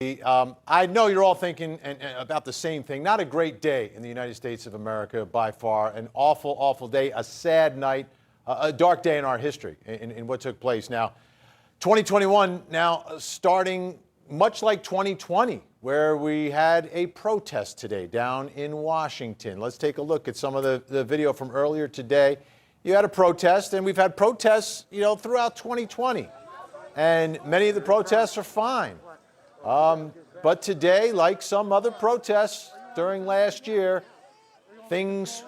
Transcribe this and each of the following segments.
I know you're all thinking and about the same thing. Not a great day in the United States of America by far. An awful, awful day, a sad night, a dark day in our history in what took place. Now, 2021 now starting much like 2020, where we had a protest today down in Washington. Let's take a look at some of the video from earlier today. You had a protest, and we've had protests, throughout 2020. And many of the protests are fine. But today, like some other protests during last year, things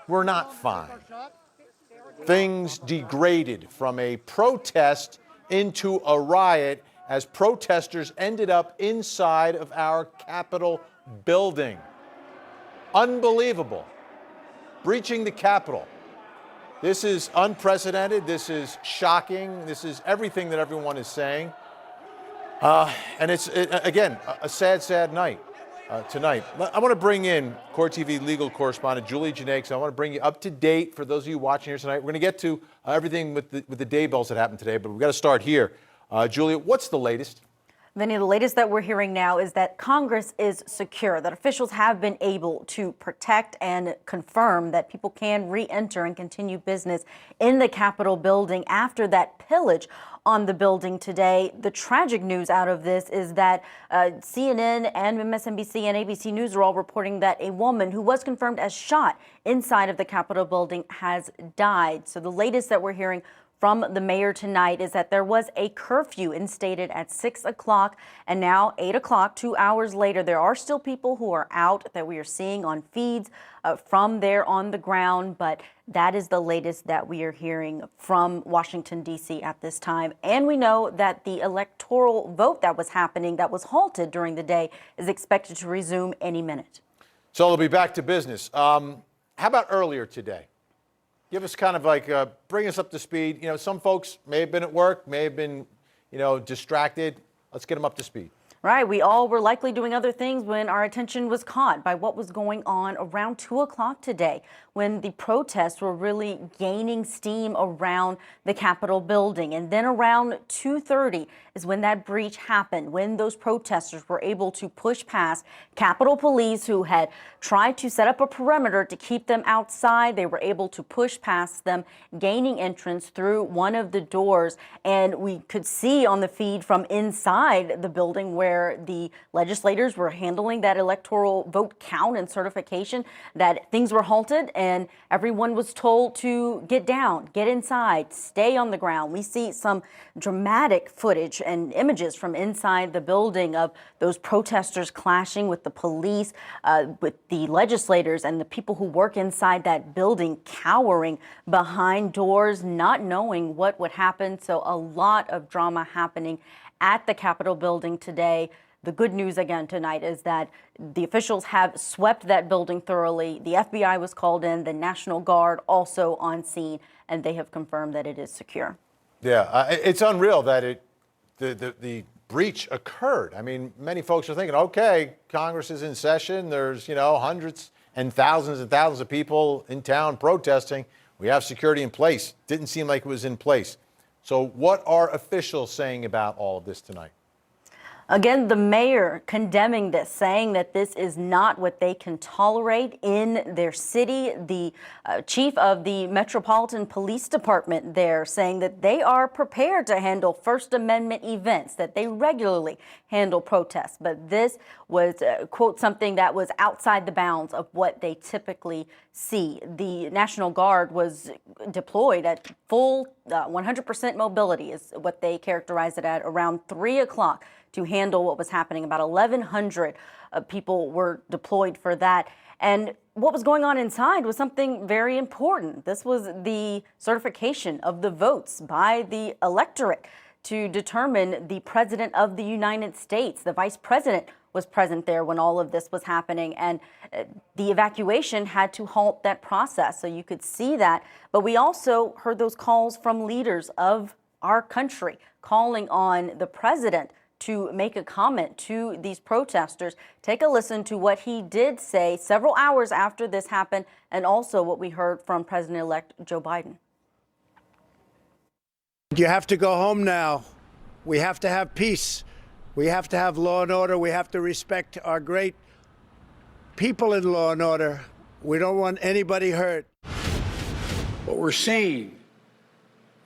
were not fine. Things degraded from a protest into a riot as protesters ended up inside of our Capitol building. Unbelievable. Breaching the Capitol. This is unprecedented. This is shocking. This is everything that everyone is saying. And it's, again, a sad, sad night tonight. I want to bring in Court TV legal correspondent Julie Janae. I want to bring you up to date for those of you watching here tonight. We're going to get to everything with the day bells that happened today, but we've got to start here. Julia, what's the latest? Vinny, the latest that we're hearing now is that Congress is secure, that officials have been able to protect and confirm that people can re-enter and continue business in the Capitol building after that pillage on the building today. The tragic news out of this is that CNN and MSNBC and ABC News are all reporting that a woman who was confirmed as shot inside of the Capitol building has died. So the latest that we're hearing from the mayor tonight is that there was a curfew instated at 6 o'clock and now 8 o'clock, 2 hours later. There are still people who are out that we are seeing on feeds from there on the ground, but that is the latest that we are hearing from Washington, D.C. at this time. And we know that the electoral vote that was happening, that was halted during the day, is expected to resume any minute. So they'll be back to business. How about earlier today? Give us kind of like, bring us up to speed. Some folks may have been at work, may have been, distracted. Let's get them up to speed. Right. We all were likely doing other things when our attention was caught by what was going on around 2 o'clock today, when the protests were really gaining steam around the Capitol building. And then around 2:30 is when that breach happened, when those protesters were able to push past Capitol Police, who had tried to set up a perimeter to keep them outside. They were able to push past them, gaining entrance through one of the doors. And we could see on the feed from inside the building where the legislators were handling that electoral vote count and certification, that things were halted and everyone was told to get down, get inside, stay on the ground. We see some dramatic footage and images from inside the building of those protesters clashing with the police, with the legislators and the people who work inside that building, cowering behind doors, not knowing what would happen. So a lot of drama happening at the Capitol building today. The good news again tonight is that the officials have swept that building thoroughly. The FBI was called in, the National Guard also on scene, and they have confirmed that it is secure. Yeah, it's unreal that the breach occurred. I mean, many folks are thinking, okay, Congress is in session. There's, hundreds and thousands of people in town protesting. We have security in place. Didn't seem like it was in place. So what are officials saying about all of this tonight? Again, the mayor condemning this, saying that this is not what they can tolerate in their city. The chief of the Metropolitan Police Department there saying that they are prepared to handle First Amendment events, that they regularly handle protests. But this was, quote, something that was outside the bounds of what they typically see. The National Guard was deployed at full 100% mobility is what they characterized it at around 3 o'clock. To handle what was happening. About 1,100 people were deployed for that. And what was going on inside was something very important. This was the certification of the votes by the electorate to determine the president of the United States. The vice president was present there when all of this was happening, and the evacuation had to halt that process. So you could see that. But we also heard those calls from leaders of our country calling on the president to make a comment to these protesters. Take a listen to what he did say several hours after this happened, and also what we heard from President-elect Joe Biden. You have to go home now. We have to have peace. We have to have law and order. We have to respect our great people in law and order. We don't want anybody hurt. What we're seeing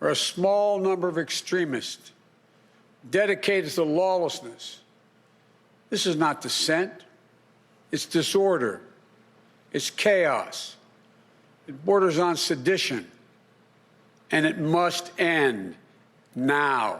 are a small number of extremists dedicated to lawlessness. This is not dissent. It's disorder. It's chaos. It borders on sedition. And it must end now.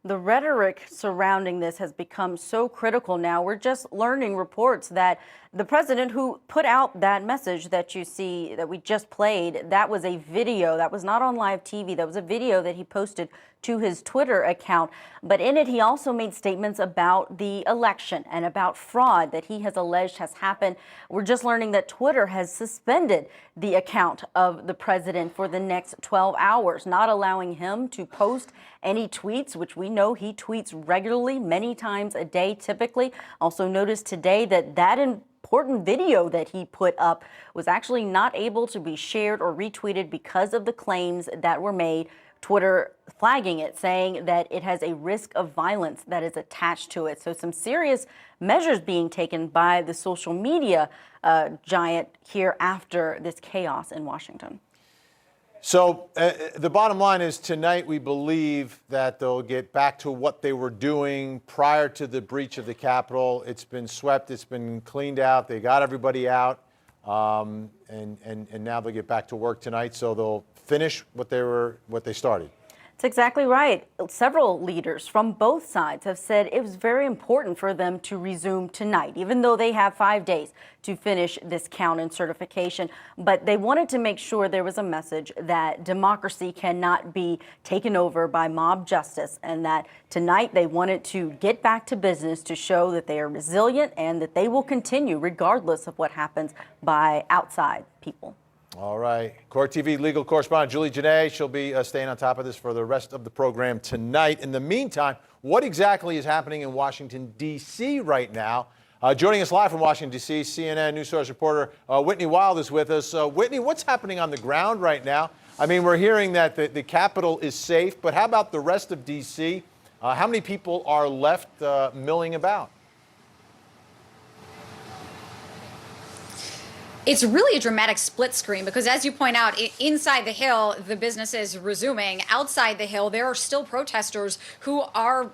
The rhetoric surrounding this has become so critical now. We're just learning reports that the president who put out that message that you see that we just played, that was a video that was not on live TV. That was a video that he posted to his Twitter account. But in it, he also made statements about the election and about fraud that he has alleged has happened. We're just learning that Twitter has suspended the account of the president for the next 12 hours, not allowing him to post any tweets, which we know he tweets regularly, many times a day typically. Also noticed today that important video that he put up was actually not able to be shared or retweeted because of the claims that were made. Twitter flagging it, saying that it has a risk of violence that is attached to it. So some serious measures being taken by the social media giant here after this chaos in Washington. So the bottom line is tonight we believe that they'll get back to what they were doing prior to the breach of the Capitol. It's been swept. It's been cleaned out. They got everybody out. And now they'll get back to work tonight. So they'll finish what they started. That's exactly right. Several leaders from both sides have said it was very important for them to resume tonight, even though they have 5 days to finish this count and certification. But they wanted to make sure there was a message that democracy cannot be taken over by mob justice, and that tonight they wanted to get back to business to show that they are resilient and that they will continue regardless of what happens by outside people. All right. Court TV legal correspondent Julie Janae, she'll be staying on top of this for the rest of the program tonight. In the meantime, what exactly is happening in Washington, D.C. right now? Joining us live from Washington, D.C., CNN News Source reporter Whitney Wild is with us. Whitney, what's happening on the ground right now? I mean, we're hearing that the Capitol is safe, but how about the rest of D.C.? How many people are left milling about? It's really a dramatic split screen because, as you point out, inside the Hill, the business is resuming. Outside the Hill, there are still protesters who are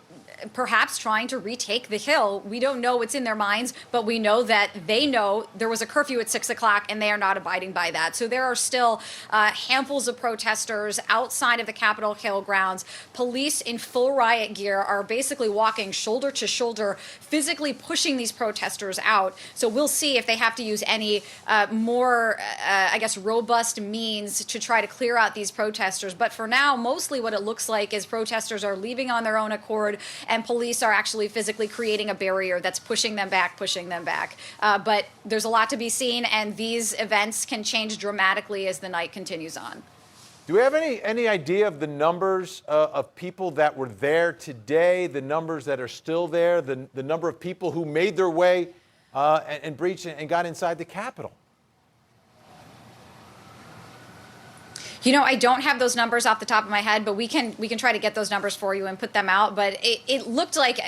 perhaps trying to retake the Hill. We don't know what's in their minds, but we know that they know there was a curfew at 6 o'clock and they are not abiding by that. So there are still handfuls of protesters outside of the Capitol Hill grounds. Police in full riot gear are basically walking shoulder to shoulder, physically pushing these protesters out. So we'll see if they have to use any more, I guess, robust means to try to clear out these protesters. But for now, mostly what it looks like is protesters are leaving on their own accord, and police are actually physically creating a barrier that's pushing them back. But there's a lot to be seen, and these events can change dramatically as the night continues on. Do we have any idea of the numbers of people that were there today, the numbers that are still there, the number of people who made their way and breached and got inside the Capitol? You know, I don't have those numbers off the top of my head, but we can try to get those numbers for you and put them out. But it looked like,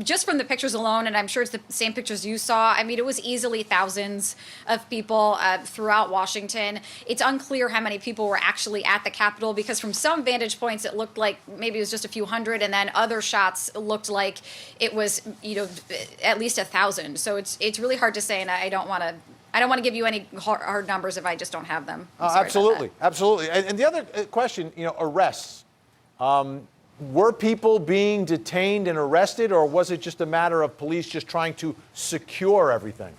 just from the pictures alone, and I'm sure it's the same pictures you saw, I mean, it was easily thousands of people throughout Washington. It's unclear how many people were actually at the Capitol, because from some vantage points, it looked like maybe it was just a few hundred, and then other shots looked like it was, at least 1,000. So it's really hard to say, and I don't want to give you any hard numbers if I just don't have them. Absolutely. And the other question, arrests. Were people being detained and arrested, or was it just a matter of police just trying to secure everything?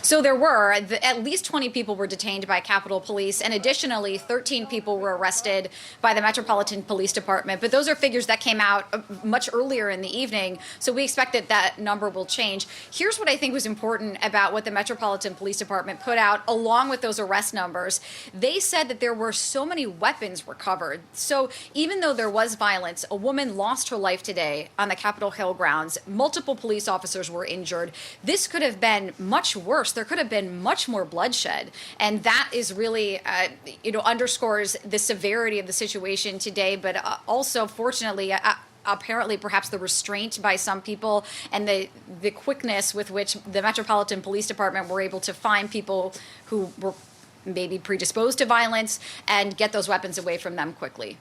So there were at least 20 people were detained by Capitol Police, and additionally 13 people were arrested by the Metropolitan Police Department. But those are figures that came out much earlier in the evening, so we expect that number will change. Here's what I think was important about what the Metropolitan Police Department put out along with those arrest numbers. They said that there were so many weapons recovered. So even though there was violence, a woman lost her life today on the Capitol Hill grounds. Multiple police officers were injured. This could have been much worse there could have been much more bloodshed. And that is really, underscores the severity of the situation today, but also, fortunately, apparently perhaps the restraint by some people and the quickness with which the Metropolitan Police Department were able to find people who were maybe predisposed to violence and get those weapons away from them quickly.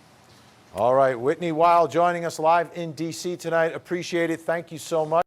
All right, Whitney Weil joining us live in D.C. tonight. Appreciate it. Thank you so much.